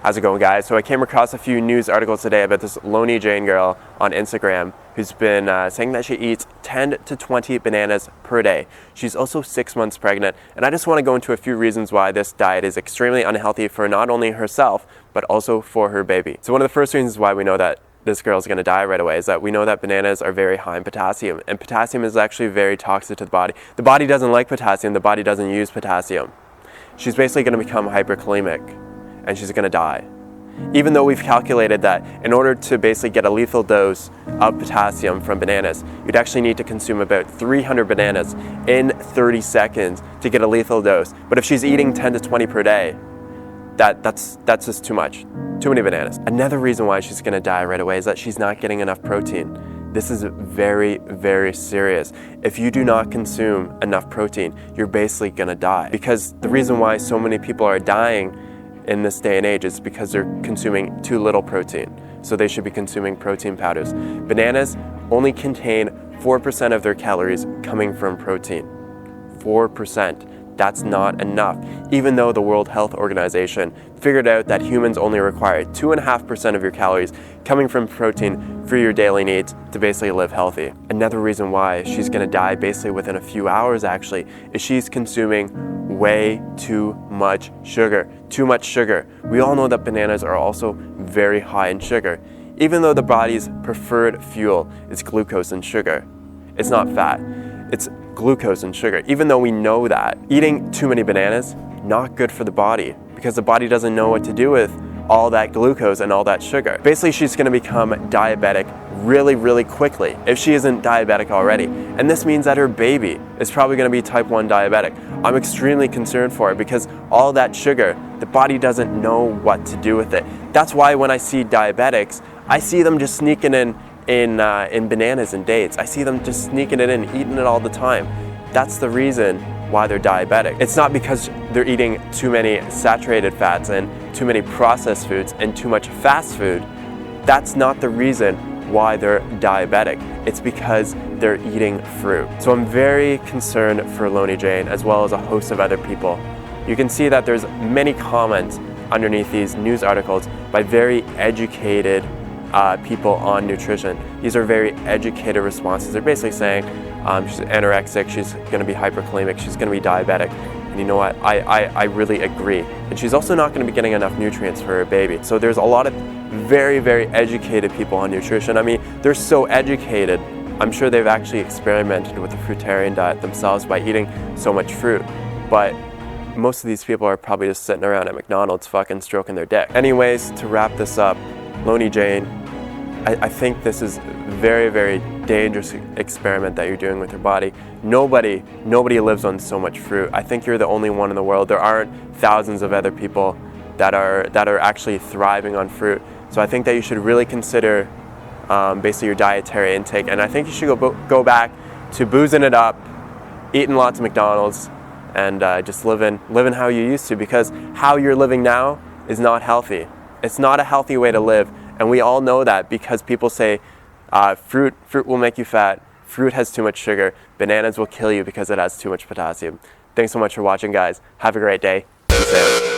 How's it going, guys? So I came across a few news articles today about this Loni Jane girl on Instagram who's been saying that she eats 10 to 20 bananas per day. She's also 6 months pregnant, and I just want to go into a few reasons why this diet is extremely unhealthy for not only herself, but also for her baby. So one of the first reasons why we know that this girl's going to die right away is that we know that bananas are very high in potassium, and potassium is actually very toxic to the body. The body doesn't like potassium, the body doesn't use potassium. She's basically going to become hyperkalemic, and she's going to die. Even though we've calculated that in order to basically get a lethal dose of potassium from bananas, you'd actually need to consume about 300 bananas in 30 seconds to get a lethal dose. But if she's eating 10 to 20 per day, that's just too much. Too many bananas. Another reason why she's going to die right away is that she's not getting enough protein. This is very, very serious. If you do not consume enough protein, you're basically going to die. Because the reason why so many people are dying in this day and age is because they're consuming too little protein. So they should be consuming protein powders. Bananas only contain 4% of their calories coming from protein. 4%. That's not enough, even though the World Health Organization figured out that humans only require 2.5% of your calories coming from protein for your daily needs to basically live healthy. Another reason why she's gonna die basically within a few hours actually is she's consuming way too much sugar. Too much sugar. We all know that bananas are also very high in sugar. Even though the body's preferred fuel is glucose and sugar, it's not fat. It's glucose and sugar. Even though we know that, eating too many bananas, not good for the body because the body doesn't know what to do with all that glucose and all that sugar. Basically, she's gonna become diabetic really, really quickly if she isn't diabetic already. And this means that her baby is probably gonna be type 1 diabetic. I'm extremely concerned for her because all that sugar, the body doesn't know what to do with it. That's why when I see diabetics, I see them just sneaking in bananas and dates. I see them just sneaking it in, eating it all the time. That's the reason why they're diabetic. It's not because they're eating too many saturated fats and too many processed foods and too much fast food. That's not the reason why they're diabetic. It's because they're eating fruit. So I'm very concerned for Loni Jane as well as a host of other people. You can see that there's many comments underneath these news articles by very educated people on nutrition. These are very educated responses. They're basically saying she's anorexic, she's going to be hyperkalemic, she's going to be diabetic. And you know what? I really agree. And she's also not going to be getting enough nutrients for her baby. So there's a lot of very, very educated people on nutrition. I mean, they're so educated. I'm sure they've actually experimented with the Fruitarian diet themselves by eating so much fruit. But most of these people are probably just sitting around at McDonald's fucking stroking their dick. Anyways, to wrap this up, Loni Jane, I think this is a very, very dangerous experiment that you're doing with your body. Nobody lives on so much fruit. I think you're the only one in the world. There aren't thousands of other people that are actually thriving on fruit. So I think that you should really consider basically your dietary intake. And I think you should go back to boozing it up, eating lots of McDonald's, and just living how you used to, because how you're living now is not healthy. It's not a healthy way to live. And we all know that because people say fruit will make you fat, fruit has too much sugar, bananas will kill you because it has too much potassium. Thanks so much for watching, guys. Have a great day. Peace out.